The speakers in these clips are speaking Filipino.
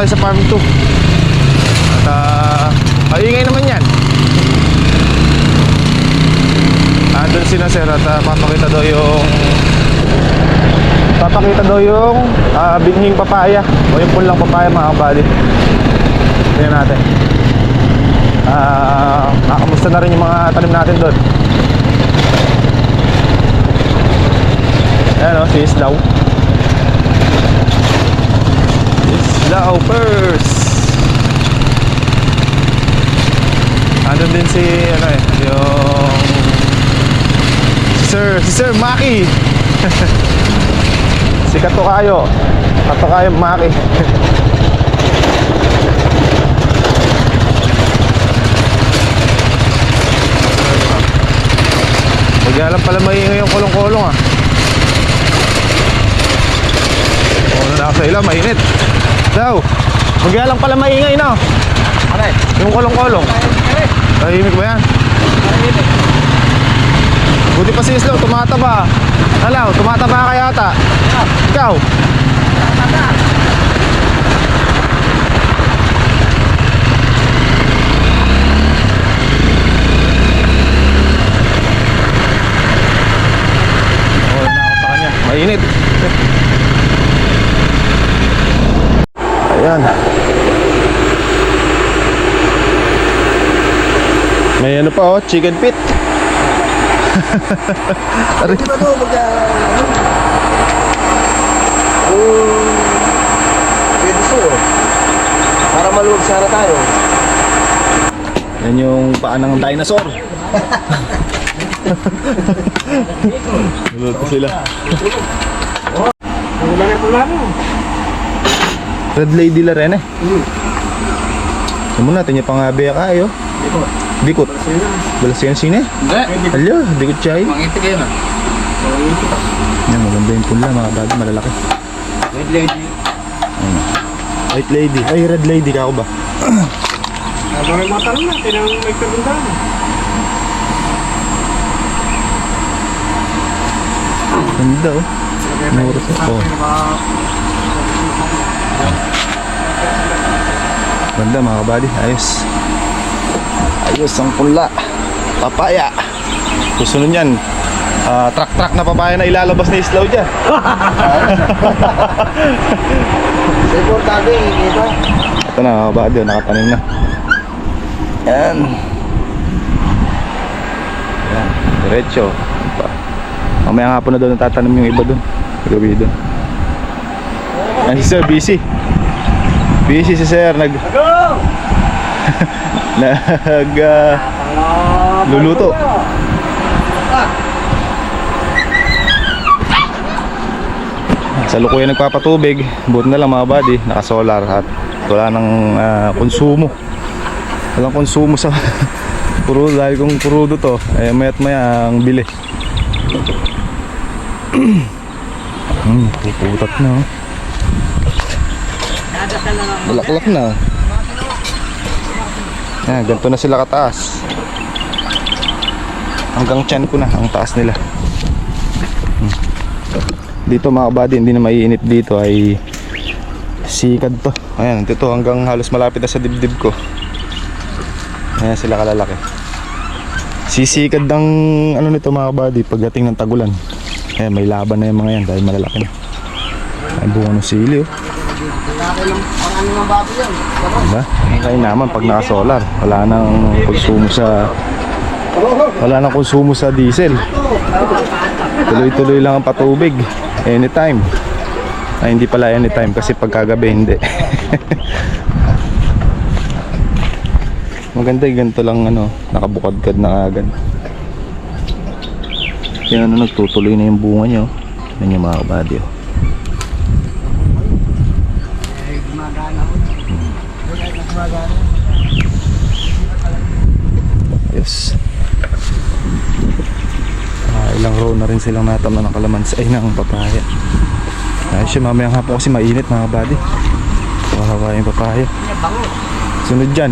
tayo sa farm 2. At maingay naman yan. Andun sila sir at papakita daw yung binhing papaya o yung pulang papaya mga kabady. Tingnan natin. Nakamusta na rin yung mga tanim natin doon. Ayan o, si Islaw. Islaw first. Andun din si yung si Sir Maki. Si Katokayo Maki. Huwag lang pala maingay yung kulong-kulong ah. Ano na ako sa ilaw, mainit daw. Huwag lang pala maingay no. Yung kulong-kulong tahimik ba yan? Buti pa si Islaw, tumataba. Alaw, tumataba ka yata. Ikaw? Okay na ako sa kanya. Mainit. Ayan. May ano pa oh, chicken pit. Hindi ba ito pwede so para maluwag sana tayo. Yan yung paa ng dinosaur. Luluto sila. Red Lady la rin eh. Sumo natin yung pangabi kayo. Dikot. Balas yan sine? Hindi. Hello, dikot chay. Mangitik kayo na. Yan, maganda yung pula mga bagay, malalaki. Red lady. White Lady. Ay, Red Lady ka ako ba? Habang mga tanong natin ang may kabundan. Ganda oh. Mura sa oh. Ganda mga kabady, ayos. Ayos ang pula. Papaya. Susunod yan, truck na papaya na ilalabas ni Islaw dyan. Importante, hindi ba? Ito na mga kabady, nakatanim na. Yan. Yan, diretso. Mamaya nga po na doon natatanim yung iba doon. Gabi doon. Yan si Sir, busy. Busy si Sir, luluto. Sa lukuyan nagpapatubig. Buti na lang mga buddy, naka-solar at wala nang konsumo. Walang konsumo sa puro dahil kung prudo to, eh maya't maya ang bili. Puputat na oh. Bulaklak na. Yan, ganito na sila kataas. Hanggang tiyan ko na ang taas nila. Dito mga kabady, hindi na maiinit dito, ay sikad to. Ayan, dito hanggang halos malapit na sa dibdib ko. Ayan sila kalalaki. Sisikad ng ano nito mga kabady pagdating ng tagulan. Ayan, may laban na yung mga yan dahil malalaki na. Ay bunga ng sili oh. Ang ano ng baboy yan. Diba? Kaya naman pag naka-solar, wala nang konsumo sa diesel. Tuloy-tuloy lang ang patubig anytime. Ay hindi pala anytime kasi pagkagabi hindi. Maganda yung ganito lang ano, nakabukadkad na agad. Yan ano, nagtutuloy na yung bunga nyo. Yan yung mga kabady oh. Yes. Ilang row na rin silang natamnan ng kalamansi ay ng papaya. Ayos siya, mamayang hapon kasi mainit mga kabady. Kawawa yung papaya. Sunod dyan,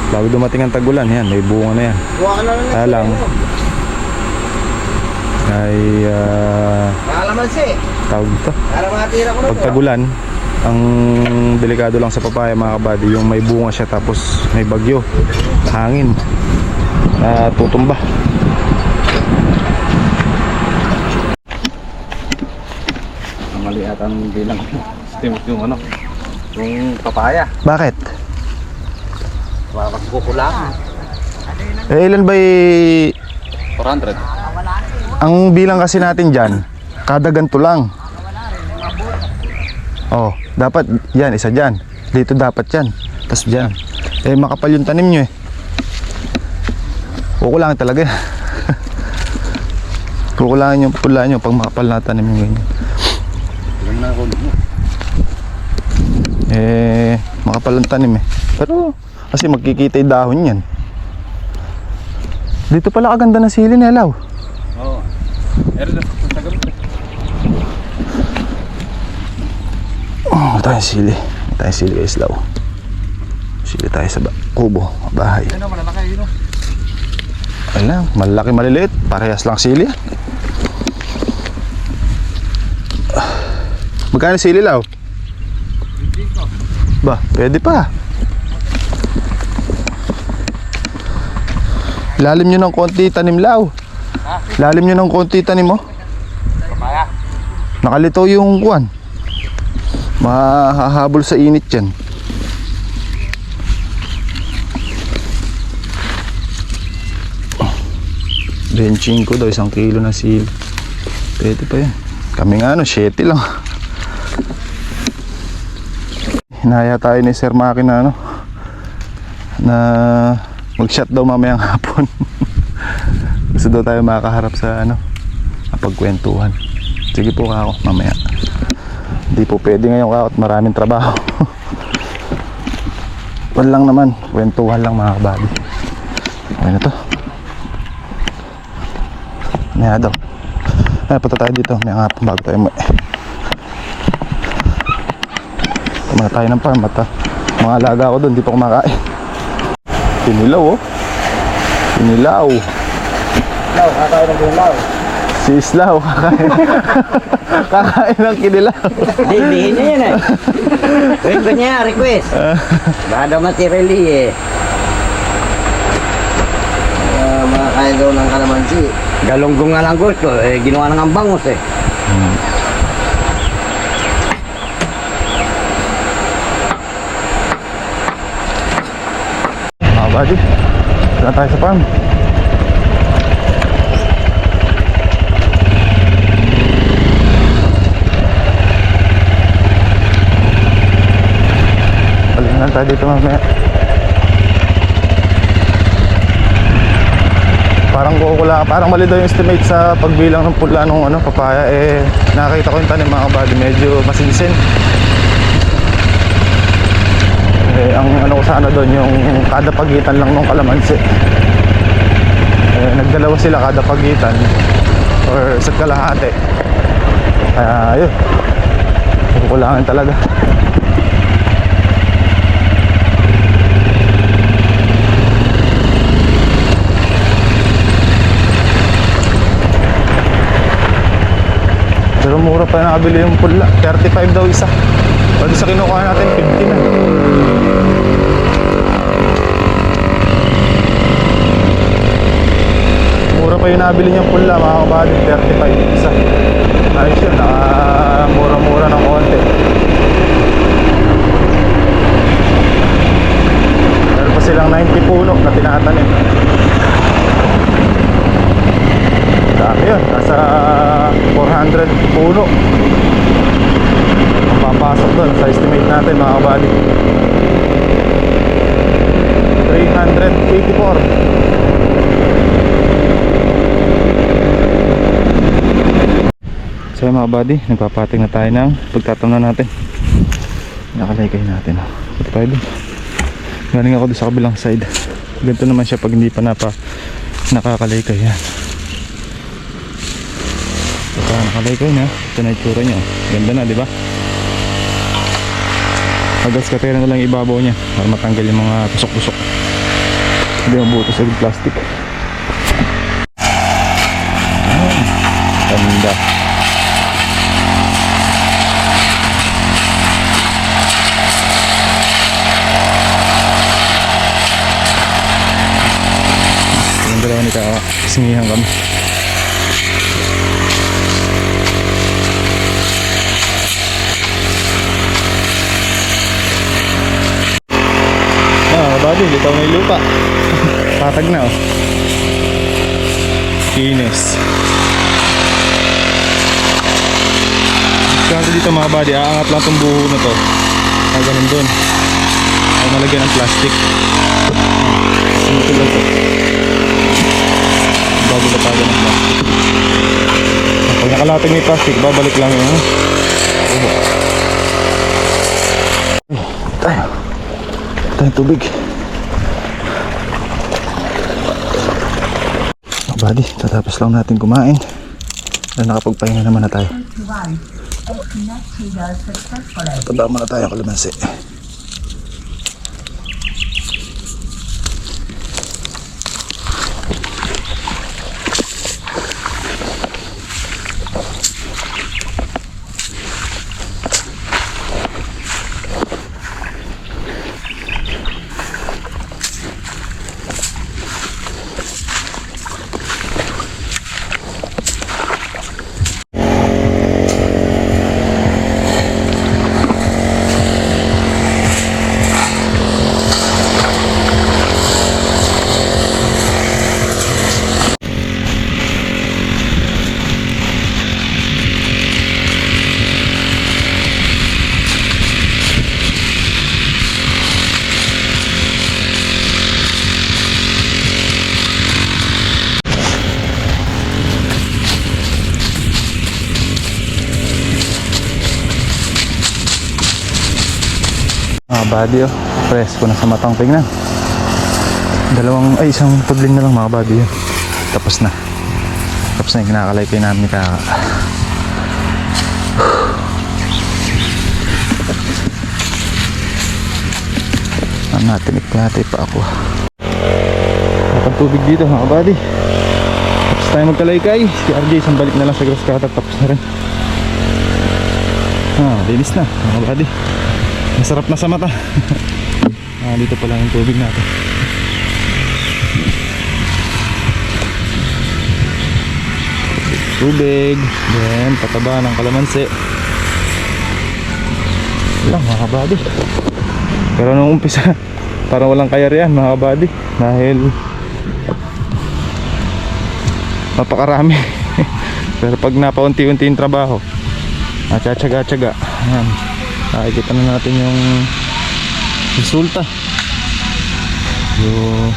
bago dumating ang tagulan, yan, may bunga na yan. Kaya lang ay Kalamansi. tawag dito, Para matira ko na pag tagulan Ang delikado lang sa papaya mga kabady, yung may bunga siya tapos may bagyo, hangin, tutumba. Mali at ang bilang steam yung ano, yung papaya. Bakit? Kukulang. Ilan ba 400. ang bilang kasi natin dyan? Kada ganito lang. Oh, dapat yan, isa dyan. Dito dapat yan. Tapos dyan. Makapal yung tanim nyo eh. Kukulangin talaga. Kukulangin yung pula nyo pag makapal na tanim nyo ganyan. Ilan na ako dito? Makapal ang tanim eh. Pero kasi magkikita yung dahon yan. Dito pala kaganda ng sili ni Elaw. Oo. Meron na sa gamit. Tayong sili. Tayong sili guys Elaw. Sili tayo sa kubo, bahay. Ano malalaki yun? Ayun, malaki maliliit. Parehas lang sili. Magkano sili Elaw? Ba, pwede pa. Lalim nyo ng konti tanim Law. Lalim nyo ng konti tanim mo. Papaya. Nakalitaw yung kuwan. Mahahabol sa init yan. Benching ko daw 1 kilo na sili. Pwede pa yan. Kami nga 7 lang. Hinaya tayo ni Sir Maki na na mag-shot daw mamayang hapon. Gusto daw tayo makaharap sa pagkwentuhan. Sige po ako mamaya. Hindi po pwede ngayon ka at maraming trabaho. Wala lang naman, kwentuhan lang mga kabady. Okay na to. Maya daw. Punta tayo dito, may hapon bago tayo mo. Kumana tayo ng farm at mga alaga ko doon, di pa kumakain. Pinilaw oh. Pinilaw. Law, kakain ng kinilaw. Si Islaw, kakain. Kakain ng kinilaw. Hindi niya yan eh. Request niya, request. Baka daw materially eh. Makakain daw ng kalamansi. Galunggong nga lang gusto eh. Ginawa na ng bangus eh. Mga buddy, saan tayo sa farm? Palingan tayo dito mamaya. Parang mali daw yung estimate sa pagbilang ng pula ng papaya. Nakita ko yung tanim mga buddy, medyo masinsin. Ang ko sana doon yung kada pagitan lang ng kalamansi. Nagdalawa sila kada pagitan or sa kalahati. Kaya yun, kukulangin talaga. Pero mura pa nakabili yung pula, 35 daw isa. Pwede sa kinukuha natin 50 na. Mura pa yung nabili niyang pula mga kabady, 35 isa. Ayos yun, mura-mura ng konti. Meron pa silang 90 puno na tinatanim. Dami yun, nasa 400 puno ang papasok doon sa estimate natin mga kabady. 384. So mga buddy, nagpapating na tayo ng pagtatamnan natin. Nakalaykay natin. Pati tayo doon. Galing ako doon sa kabilang side. Ganito naman siya pag hindi pa nakakalaykay yan. Saka nakalaykay na. Ito na itsura niya. Ganda na, di ba? Agas katera na lang ibabaw niya para matanggal yung mga tusok-tusok. Hindi mabuto sa plastic. Ganda. dalawa ni Kaka. Singihan kami. Buddy, litaw na yung lupa. Tatag na, oh. Kinis. Kasi dito mga buddy, aangat lang itong buho na to. Ay, ganun dun. Ay, malagyan ng plastic. Simple lang to. Bago latagan ng plastic. Pag nakalatag may plastic, babalik lang yun. Tayo. Tayong tubig. Buddy, tatapos lang natin kumain. At nakapagpahinga naman na tayo. Tandaan na tayo ang kalamansi. Buddy, oh, presko na sa matang tingnan. Isang tudling na lang mga buddy, oh. Tapos na yung kinakalaypay namin ni Kaka. Natin pa ako. Kapag tubig dito mga buddy. Tapos tayo magkalaykay. Si RJ isang balik na lang sa grass cutter. Tapos na rin. Linis na mga buddy. Masarap na sa mata. Dito pa lang yung tubig natin. Tubig. Then pataba ng kalamansi. Lang mga buddy. Pero nung umpisa parang walang kayarihan mga buddy. Dahil napakarami. Pero pag napaunti-unti yung trabaho, tsaga-tsaga. Ayan. Nakikita na natin yung resulta. Yung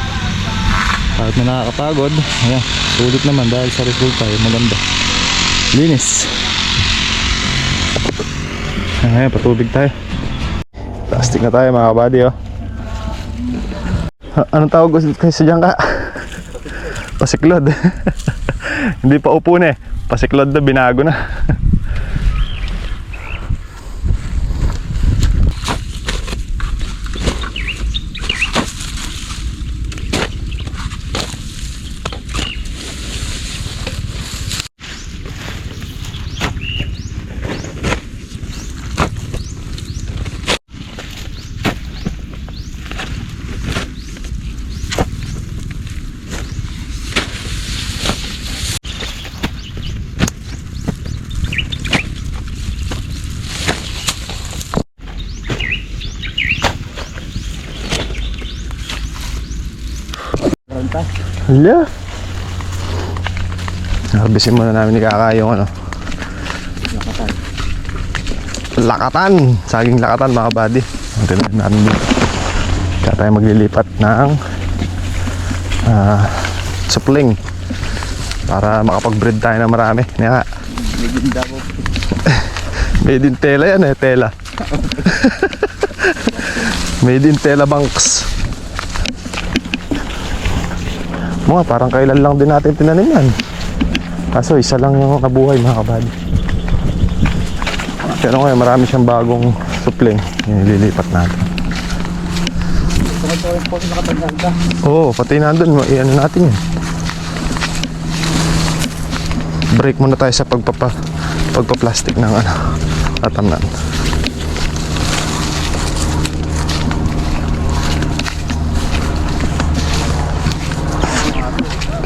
kahit na nakakapagod, ayan, sulit naman dahil sa resulta yung maganda. Linis. Ayan, patubig tayo. Plastic na tayo mga buddy, oh. Anong tawag kayo sa dyan ka? Pasiklod. Hindi pa upo na eh. Pasiklod na, binago na. Hala. Harbisin muna namin ni Kaka yung ano. Lakatan. Saging lakatan mga buddy. Tingnan natin dito. Kaya tayo maglilipat ng supling para makapag-breed tayo na marami. Nga. Made in tela yan eh. Tela. Made in tela banks. Mga parang kailan lang din natin tinanim yan. Kaso isa lang yung nabuhay mga kabady. Pero ngayon marami siyang bagong supling. Nililipat natin. Oo, pati nandun. Iano natin yan. Break muna tayo sa pagpa-plastic ng tatamnan.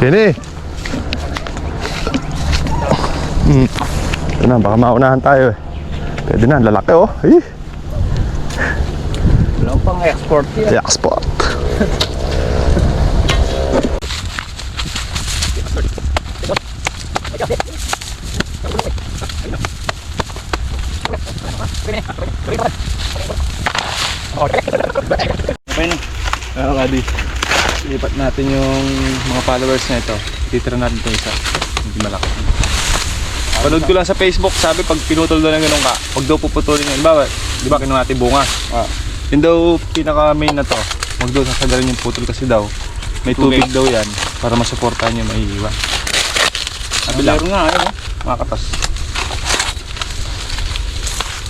Kenny! Ito na, baka maunahan tayo eh. Pwede na, lalaki oh. Eh, Wala pang export yan. export. Okay na. Kadi, lipat natin yung mga followers na ito. Titira natin ito isa. Hindi malaki. Panood ko lang sa Facebook, sabi pag pinutol daw ng ganun ka, pag daw puputulin yun, di ba kinuha natin bunga? Yun daw pinaka main na to. Huwag daw sasagarin yung putol kasi daw may tubig daw yan para masuportahan yung maiiwan. Sabi lang. Meron nga, ayun oh. Mga katas.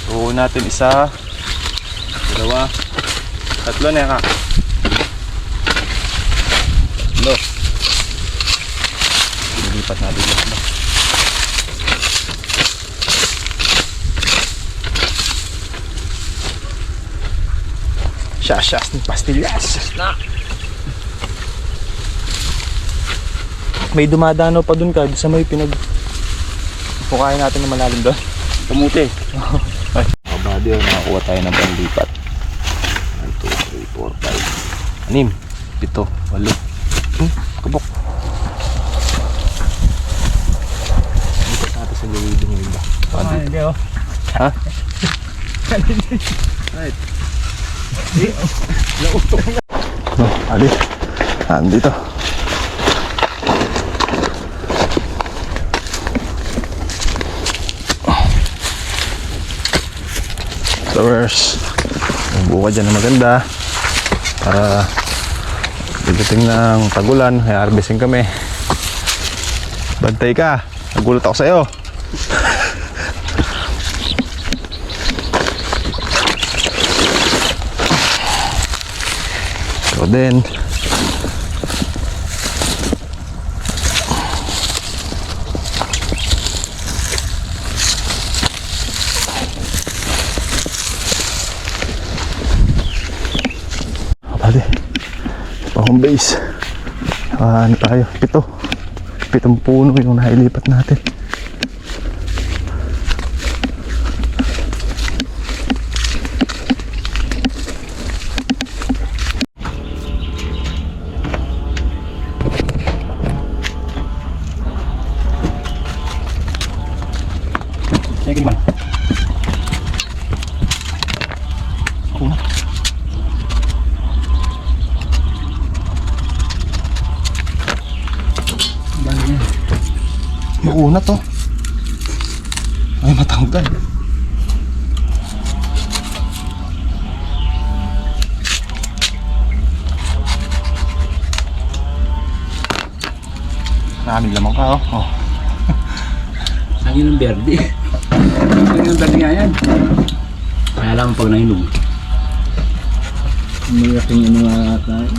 Tuho natin isa, dalawa, tatlo na yan ka. Tatlo. Lilipat natin tatlo. Shashas ni pastillas. May dumadano pa dun ka, sa may pukain natin na malalim doon. Kamuti. Ay, kabady, nakakuha tayo ng panlipat. 1, 2, 3, 4, 5 6, 7, 8 kabok. Lipat natin sa gawin yung iba. Hindi oh. Ha? Right. No, ali. Andito. Flowers. Buka dyan na maganda para pagdating ng tagulan, ay harvesting kami. Bantay ka, nagulat ako sa'yo. Ito din. Pwede. Pang base. Ano tayo? 7 puno yung nailipat natin. Sige man. Ako na. Mauna to. Ay, matanggal. Maraming lamang ka, oh. Hangin ng berde. Hangin ng berde nga yan. Kaya lang pag nahinog. Malaking ano nga tayo.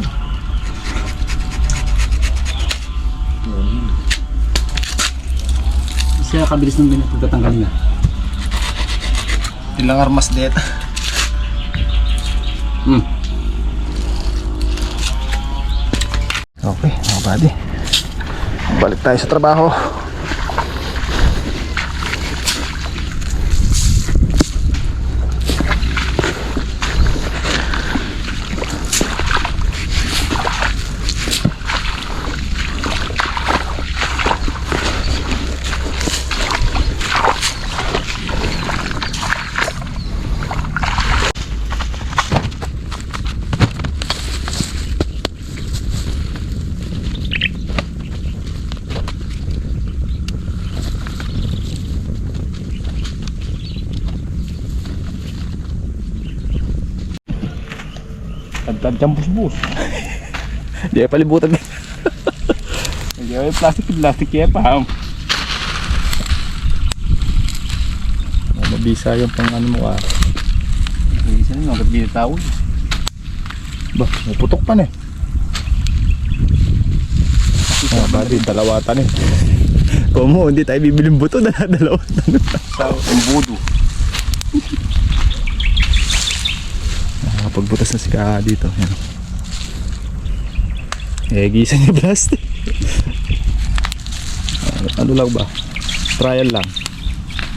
Siya kabilis ng ganyan pagtatanggal nga. Ilang armas dit. Okay, mga buddy. Balik tayo sa trabaho. Tagtag dyan bus-bus. Di ay palibutan. Hindi ay plastic kaya pa. Mabisa yung pang ano mo ah. Isa nyo, agad binitawin. Ba, may putok pa na eh. Ah, buddy, dalawatan eh. Kung mo, hindi tayo bibiling buto na dalawatan. Sa umbudo. Pagbutas na si Kaka dito. Yan. Eh, gisa niya plastic. ano lang ba? Trial lang.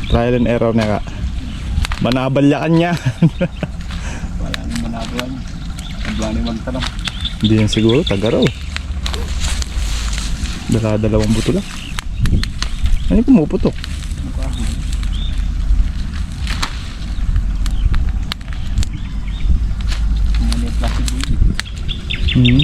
Trial and error na ka. Manabalyakan niya. Wala nang manabuan. Ang buwan ay magtanong. Hindi yan siguro, taga raw. Dalawang buto lang. Ano yung pumuputok? Mga plastic. Hmm.